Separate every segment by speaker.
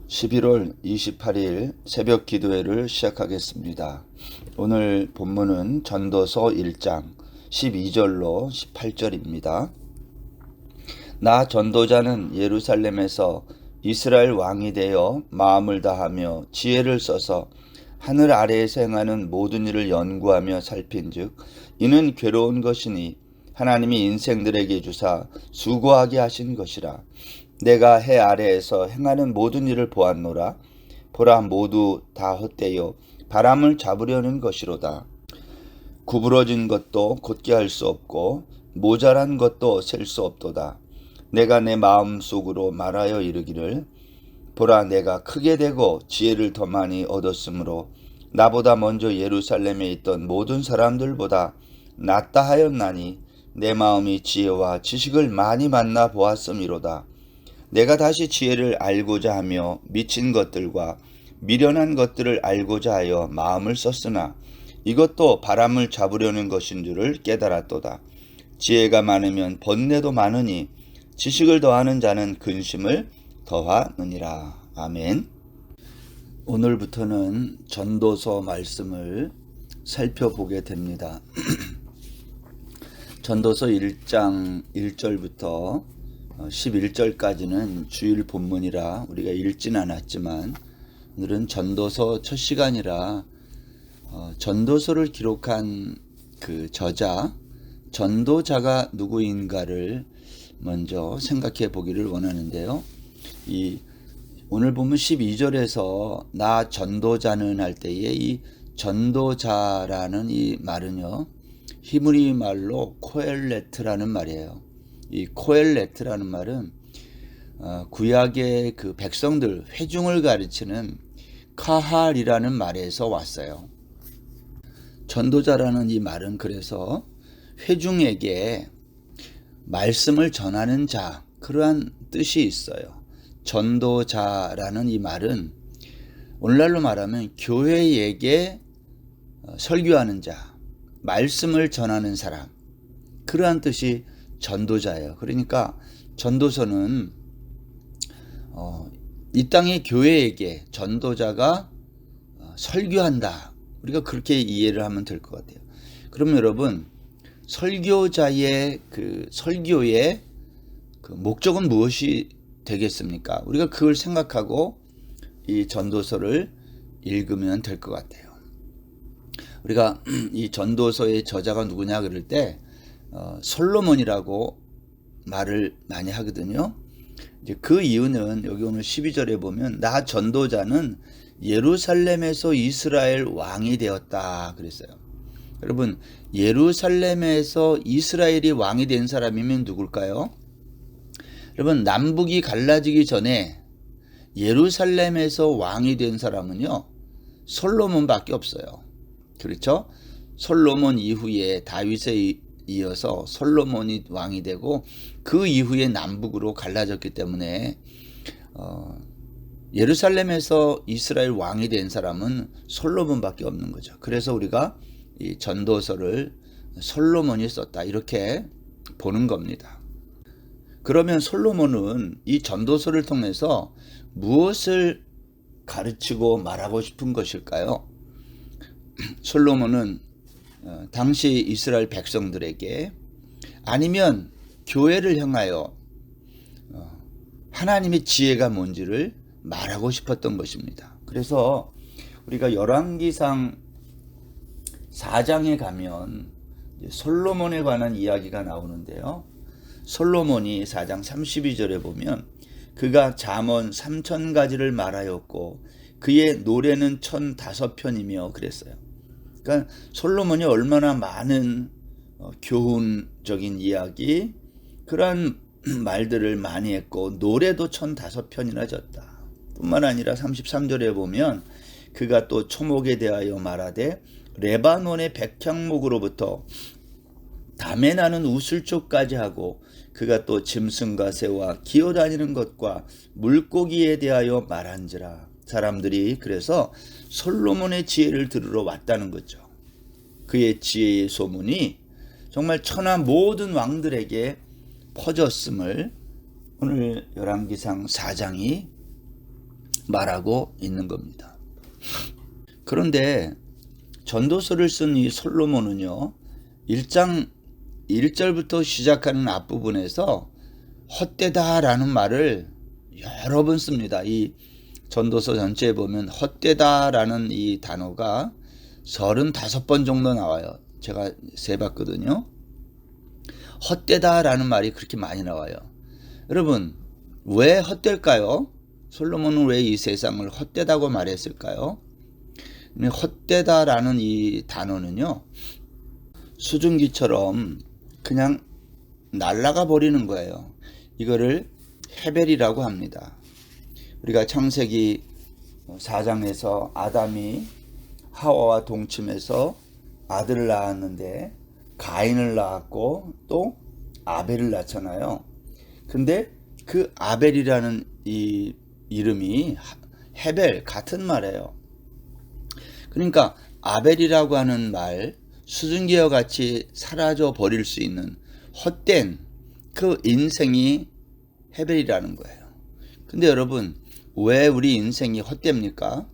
Speaker 1: 11월 28일 새벽 기도회를 시작하겠습니다. 오늘 본문은 전도서 1장 12절로 18절입니다. 나 전도자는 예루살렘에서 이스라엘 왕이 되어 마음을 다하며 지혜를 써서 하늘 아래에서 행하는 모든 일을 연구하며 살핀즉 이는 괴로운 것이니 하나님이 인생들에게 주사 수고하게 하신 것이라. 내가 해 아래에서 행하는 모든 일을 보았노라. 보라, 모두 다 헛되요 바람을 잡으려는 것이로다. 구부러진 것도 곧게 할 수 없고 모자란 것도 셀 수 없도다. 내가 내 마음 속으로 말하여 이르기를 보라, 내가 크게 되고 지혜를 더 많이 얻었으므로 나보다 먼저 예루살렘에 있던 모든 사람들보다 낫다 하였나니 내 마음이 지혜와 지식을 많이 만나 보았음이로다. 내가 다시 지혜를 알고자 하며 미친 것들과 미련한 것들을 알고자 하여 마음을 썼으나 이것도 바람을 잡으려는 것인 줄을 깨달았도다. 지혜가 많으면 번뇌도 많으니 지식을 더하는 자는 근심을 더하느니라. 아멘. 오늘부터는 전도서 말씀을 살펴보게 됩니다. 전도서 1장 1절부터 11절까지는 주일 본문이라 우리가 읽진 않았지만 오늘은 전도서 첫 시간이라 전도서를 기록한 그 저자, 전도자가 누구인가를 먼저 생각해 보기를 원하는데요. 오늘 보면 12절에서 나 전도자는 할 때에 이 전도자라는 이 말은요, 히브리 말로 코엘레트라는 말이에요. 이 코엘레트라는 말은 구약의 그 백성들 회중을 가르치는 카할이라는 말에서 왔어요. 전도자라는 이 말은 그래서 회중에게 말씀을 전하는 자, 그러한 뜻이 있어요. 전도자라는 이 말은 오늘날로 말하면 교회에게 설교하는 자, 말씀을 전하는 사람, 그러한 뜻이 전도자예요. 그러니까 전도서는 이 땅의 교회에게 전도자가 설교한다. 우리가 그렇게 이해를 하면 될 것 같아요. 그럼 여러분, 설교자의 그 설교의 그 목적은 무엇이 되겠습니까? 우리가 그걸 생각하고 이 전도서를 읽으면 될 것 같아요. 우리가 이 전도서의 저자가 누구냐 그럴 때 솔로몬이라고 말을 많이 하거든요. 이제 그 이유는 여기 오늘 12절에 보면 나 전도자는 예루살렘에서 이스라엘 왕이 되었다 그랬어요. 여러분, 예루살렘에서 이스라엘이 왕이 된 사람이면 누굴까요? 여러분, 남북이 갈라지기 전에 예루살렘에서 왕이 된 사람은요, 솔로몬밖에 없어요. 그렇죠? 솔로몬 이후에 다윗에 이어서 솔로몬이 왕이 되고 그 이후에 남북으로 갈라졌기 때문에 예루살렘에서 이스라엘 왕이 된 사람은 솔로몬밖에 없는 거죠. 그래서 우리가 이 전도서를 솔로몬이 썼다 이렇게 보는 겁니다. 그러면 솔로몬은 이 전도서를 통해서 무엇을 가르치고 말하고 싶은 것일까요? 솔로몬은 당시 이스라엘 백성들에게 아니면 교회를 향하여 하나님의 지혜가 뭔지를 말하고 싶었던 것입니다. 그래서 우리가 열왕기상 4장에 가면 솔로몬에 관한 이야기가 나오는데요. 솔로몬이 4장 32절에 보면 그가 잠언 3000가지를 말하였고 그의 노래는 1005편이며 그랬어요. 그러니까 솔로몬이 얼마나 많은 교훈적인 이야기, 그러한 말들을 많이 했고 노래도 1005편이나 졌다. 뿐만 아니라 33절에 보면 그가 또 초목에 대하여 말하되 레바논의 백향목으로부터 담에 나는 우슬초까지 하고 그가 또 짐승과 새와 기어다니는 것과 물고기에 대하여 말한지라. 사람들이 그래서 솔로몬의 지혜를 들으러 왔다는 거죠. 그의 지혜의 소문이 정말 천하 모든 왕들에게 퍼졌음을 오늘 열왕기상 4장이 말하고 있는 겁니다. 그런데 전도서를 쓴 이 솔로몬은요, 1장 1절부터 시작하는 앞부분에서 헛되다라는 말을 여러 번 씁니다. 이 전도서 전체에 보면 헛되다라는 이 단어가 35번 정도 나와요. 제가 세봤거든요. 헛되다라는 말이 그렇게 많이 나와요. 여러분, 왜 헛될까요? 솔로몬은 왜 이 세상을 헛되다고 말했을까요? 헛되다라는 이 단어는요, 수증기처럼 그냥 날아가 버리는 거예요. 이거를 헤벨이라고 합니다. 우리가 창세기 4장에서 아담이 하와와 동침해서 아들을 낳았는데 가인을 낳았고 또 아벨을 낳잖아요. 근데 그 아벨이라는 이 이름이 헤벨 같은 말이에요. 그러니까 아벨이라고 하는 말, 수증기와 같이 사라져 버릴 수 있는 헛된 그 인생이 헤벨이라는 거예요. 근데 여러분, 왜 우리 인생이 헛됩니까?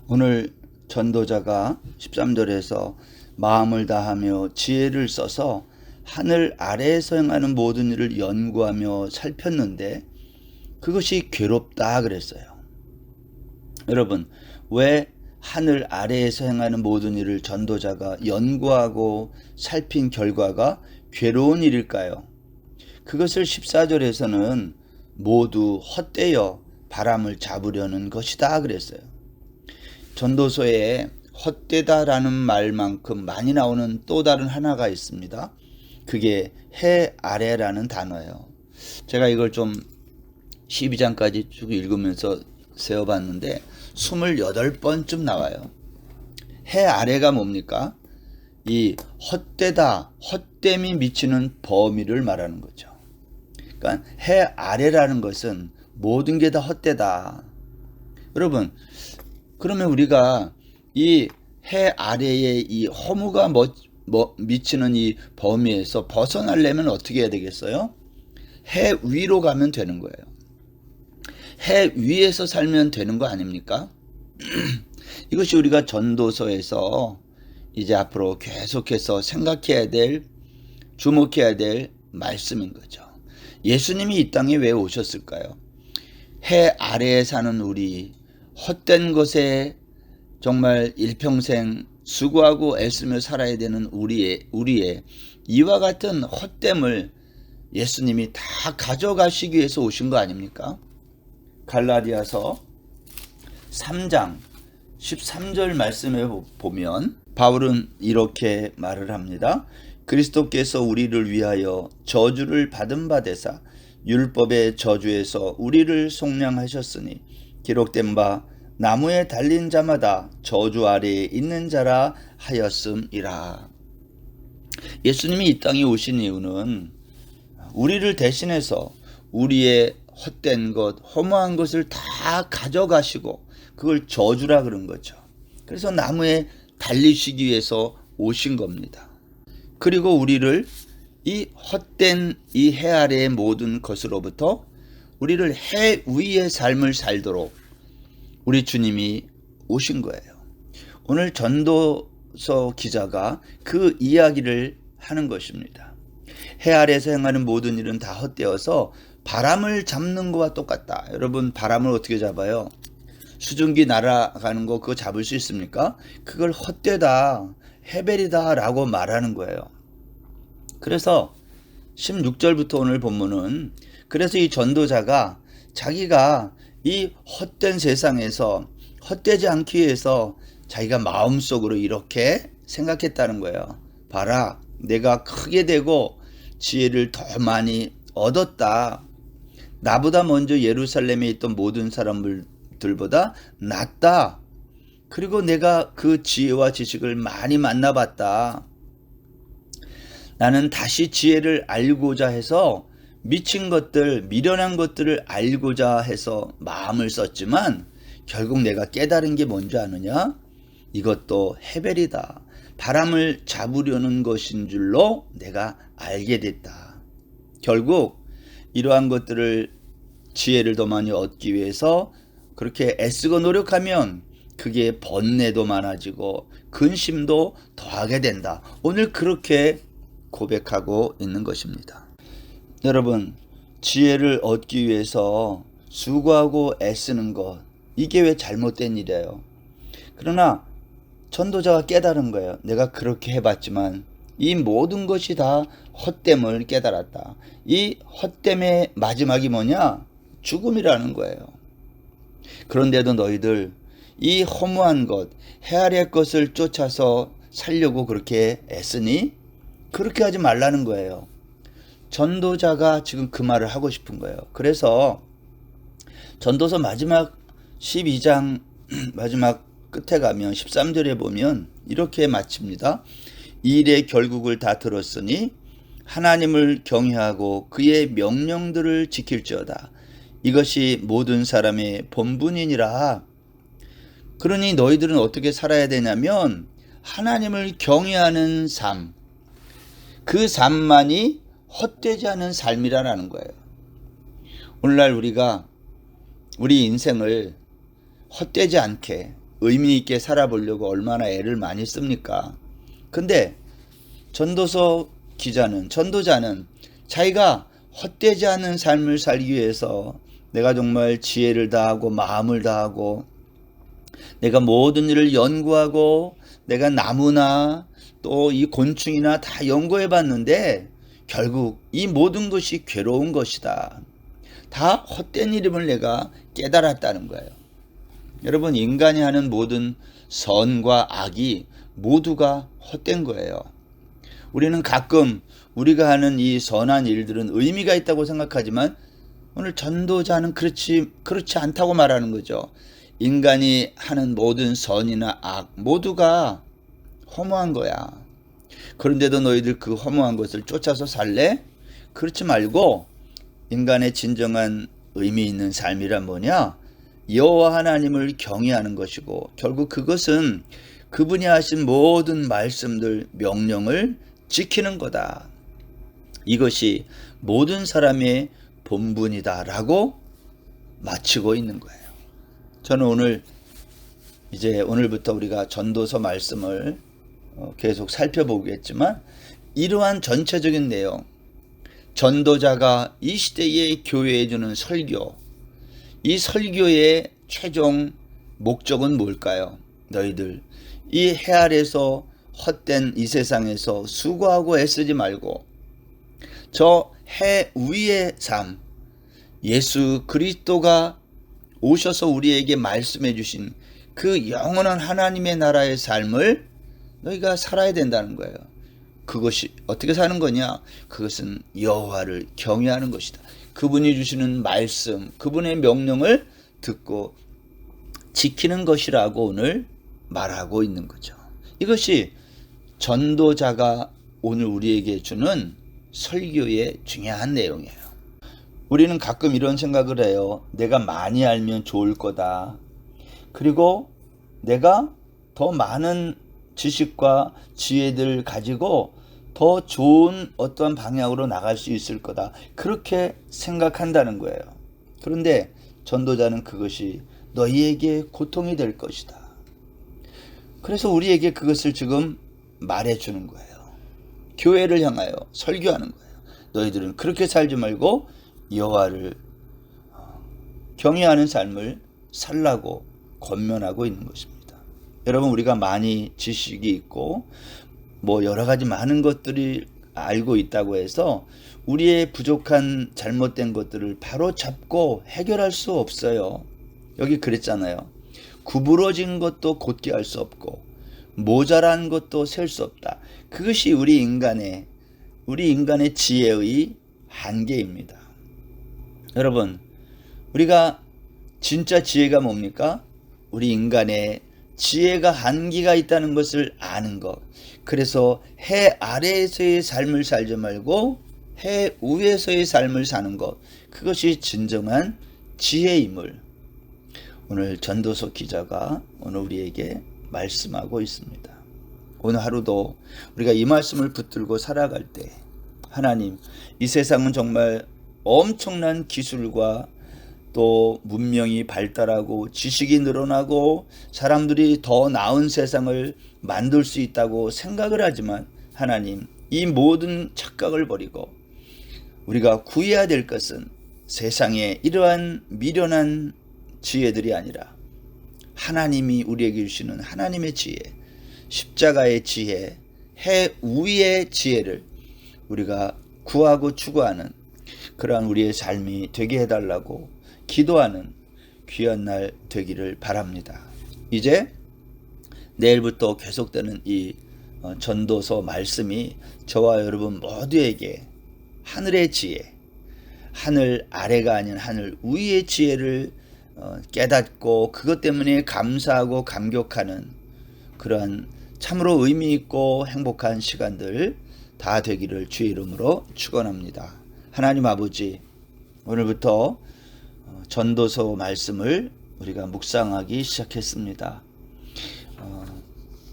Speaker 1: 오늘 전도자가 13절에서 마음을 다하며 지혜를 써서 하늘 아래에서 행하는 모든 일을 연구하며 살폈는데 그것이 괴롭다 그랬어요. 여러분, 왜 하늘 아래에서 행하는 모든 일을 전도자가 연구하고 살핀 결과가 괴로운 일일까요? 그것을 14절에서는 모두 헛되어 바람을 잡으려는 것이다 그랬어요. 전도서에 헛되다라는 말만큼 많이 나오는 또 다른 하나가 있습니다. 그게 해 아래라는 단어예요. 제가 이걸 좀 12장까지 쭉 읽으면서 세어봤는데 28번쯤 나와요. 해 아래가 뭡니까? 이 헛되다, 헛됨이 미치는 범위를 말하는 거죠. 그러니까 해 아래라는 것은 모든 게 다 헛되다. 여러분, 그러면 우리가 이 해 아래의 이 허무가 미치는 이 범위에서 벗어나려면 어떻게 해야 되겠어요? 해 위로 가면 되는 거예요. 해 위에서 살면 되는 거 아닙니까? 이것이 우리가 전도서에서 이제 앞으로 계속해서 생각해야 될, 주목해야 될 말씀인 거죠. 예수님이 이 땅에 왜 오셨을까요? 해 아래에 사는 우리, 헛된 것에 정말 일평생 수고하고 애쓰며 살아야 되는 우리의 이와 같은 헛됨을 예수님이 다 가져가시기 위해서 오신 거 아닙니까? 갈라디아서 3장 13절 말씀에 보면 바울은 이렇게 말을 합니다. 그리스도께서 우리를 위하여 저주를 받은 바 되사 율법의 저주에서 우리를 속량하셨으니 기록된 바 나무에 달린 자마다 저주 아래에 있는 자라 하였음이라. 예수님이 이 땅에 오신 이유는 우리를 대신해서 우리의 헛된 것, 허무한 것을 다 가져가시고 그걸 저주라 그런 거죠. 그래서 나무에 달리시기 위해서 오신 겁니다. 그리고 우리를 이 헛된 이 해 아래의 모든 것으로부터 우리를 해 위의 삶을 살도록 우리 주님이 오신 거예요. 오늘 전도서 기자가 그 이야기를 하는 것입니다. 해 아래에서 행하는 모든 일은 다 헛되어서 바람을 잡는 것과 똑같다. 여러분, 바람을 어떻게 잡아요? 수증기 날아가는 거 그거 잡을 수 있습니까? 그걸 헛되다, 헤벨이다 라고 말하는 거예요. 그래서 16절부터 오늘 본문은 그래서 이 전도자가 자기가 이 헛된 세상에서 헛되지 않기 위해서 자기가 마음속으로 이렇게 생각했다는 거예요. 봐라, 내가 크게 되고 지혜를 더 많이 얻었다. 나보다 먼저 예루살렘에 있던 모든 사람들보다 낫다. 그리고 내가 그 지혜와 지식을 많이 만나봤다. 나는 다시 지혜를 알고자 해서 미친 것들, 미련한 것들을 알고자 해서 마음을 썼지만 결국 내가 깨달은 게 뭔지 아느냐? 이것도 헤벨이다. 바람을 잡으려는 것인 줄로 내가 알게 됐다. 결국 이러한 것들을 지혜를 더 많이 얻기 위해서 그렇게 애쓰고 노력하면 그게 번뇌도 많아지고 근심도 더하게 된다. 오늘 그렇게 고백하고 있는 것입니다. 여러분, 지혜를 얻기 위해서 수고하고 애쓰는 것, 이게 왜 잘못된 일이에요? 그러나 전도자가 깨달은 거예요. 내가 그렇게 해봤지만 이 모든 것이 다 헛됨을 깨달았다. 이 헛됨의 마지막이 뭐냐? 죽음이라는 거예요. 그런데도 너희들 이 허무한 것, 헤아릴 것을 쫓아서 살려고 그렇게 애쓰니? 그렇게 하지 말라는 거예요. 전도자가 지금 그 말을 하고 싶은 거예요. 그래서 전도서 마지막 12장 마지막 끝에 가면 13절에 보면 이렇게 마칩니다. 이 일의 결국을 다 들었으니 하나님을 경외하고 그의 명령들을 지킬지어다. 이것이 모든 사람의 본분이니라. 그러니 너희들은 어떻게 살아야 되냐면 하나님을 경외하는 삶, 그 삶만이 헛되지 않은 삶이라는 거예요. 오늘날 우리가 우리 인생을 헛되지 않게 의미 있게 살아보려고 얼마나 애를 많이 씁니까? 근데 전도서 기자는, 전도자는 자기가 헛되지 않은 삶을 살기 위해서 내가 정말 지혜를 다하고 마음을 다하고 내가 모든 일을 연구하고 내가 나무나 또 이 곤충이나 다 연구해 봤는데 결국 이 모든 것이 괴로운 것이다. 다 헛된 일임을 내가 깨달았다는 거예요. 여러분, 인간이 하는 모든 선과 악이 모두가 헛된 거예요. 우리는 가끔 우리가 하는 이 선한 일들은 의미가 있다고 생각하지만 오늘 전도자는 그렇지 않다고 말하는 거죠. 인간이 하는 모든 선이나 악 모두가 허무한 거야. 그런데도 너희들 그 허무한 것을 쫓아서 살래? 그렇지 말고 인간의 진정한 의미 있는 삶이란 뭐냐? 여호와 하나님을 경외하는 것이고 결국 그것은 그분이 하신 모든 말씀들, 명령을 지키는 거다. 이것이 모든 사람의 본분이다 라고 마치고 있는 거예요. 저는 오늘부터 우리가 전도서 말씀을 계속 살펴보겠지만 이러한 전체적인 내용, 전도자가 이 시대에 교회에 주는 설교, 이 설교의 최종 목적은 뭘까요? 너희들 이 해 아래서 헛된 이 세상에서 수고하고 애쓰지 말고 저 해 위의 삶, 예수 그리스도가 오셔서 우리에게 말씀해 주신 그 영원한 하나님의 나라의 삶을 너희가 살아야 된다는 거예요. 그것이 어떻게 사는 거냐? 그것은 여호와를 경외하는 것이다. 그분이 주시는 말씀, 그분의 명령을 듣고 지키는 것이라고 오늘 말하고 있는 거죠. 이것이 전도자가 오늘 우리에게 주는 설교의 중요한 내용이에요. 우리는 가끔 이런 생각을 해요. 내가 많이 알면 좋을 거다. 그리고 내가 더 많은 지식과 지혜들 가지고 더 좋은 어떠한 방향으로 나갈 수 있을 거다. 그렇게 생각한다는 거예요. 그런데 전도자는 그것이 너희에게 고통이 될 것이다. 그래서 우리에게 그것을 지금 말해주는 거예요. 교회를 향하여 설교하는 거예요. 너희들은 그렇게 살지 말고 여호와를 경외하는 삶을 살라고 권면하고 있는 것입니다. 여러분, 우리가 많이 지식이 있고 여러 가지 많은 것들이 알고 있다고 해서 우리의 부족한 잘못된 것들을 바로 잡고 해결할 수 없어요. 여기 그랬잖아요. 구부러진 것도 곧게 할 수 없고 모자란 것도 셀 수 없다. 그것이 우리 인간의 지혜의 한계입니다. 여러분, 우리가 진짜 지혜가 뭡니까? 우리 인간의 지혜가 한계가 있다는 것을 아는 것. 그래서 해 아래에서의 삶을 살지 말고 해 위에서의 삶을 사는 것. 그것이 진정한 지혜임을 오늘 전도서 기자가 오늘 우리에게 말씀하고 있습니다. 오늘 하루도 우리가 이 말씀을 붙들고 살아갈 때 하나님, 이 세상은 정말 엄청난 기술과 또 문명이 발달하고 지식이 늘어나고 사람들이 더 나은 세상을 만들 수 있다고 생각을 하지만 하나님, 이 모든 착각을 버리고 우리가 구해야 될 것은 세상에 이러한 미련한 지혜들이 아니라 하나님이 우리에게 주시는 하나님의 지혜, 십자가의 지혜, 해 위의 지혜를 우리가 구하고 추구하는 그러한 우리의 삶이 되게 해달라고 기도하는 귀한 날 되기를 바랍니다. 이제 내일부터 계속되는 이 전도서 말씀이 저와 여러분 모두에게 하늘의 지혜, 하늘 아래가 아닌 하늘 위의 지혜를 깨닫고 그것 때문에 감사하고 감격하는 그러한 참으로 의미 있고 행복한 시간들 다 되기를 주의 이름으로 축원합니다. 하나님 아버지, 오늘부터 전도서 말씀을 우리가 묵상하기 시작했습니다.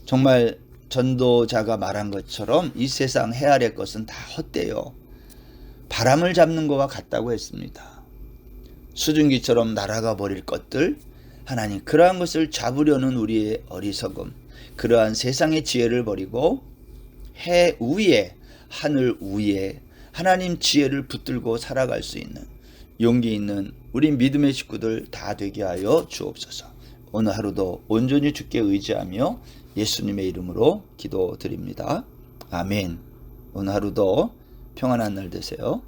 Speaker 1: 정말 전도자가 말한 것처럼 이 세상 해 아래 것은 다 헛되요 바람을 잡는 것과 같다고 했습니다. 수증기처럼 날아가 버릴 것들, 하나님 그러한 것을 잡으려는 우리의 어리석음, 그러한 세상의 지혜를 버리고 해 위에, 하늘 위에 하나님 지혜를 붙들고 살아갈 수 있는 용기 있는 우리 믿음의 식구들 다 되게 하여 주옵소서. 오늘 하루도 온전히 주께 의지하며 예수님의 이름으로 기도드립니다. 아멘. 오늘 하루도 평안한 날 되세요.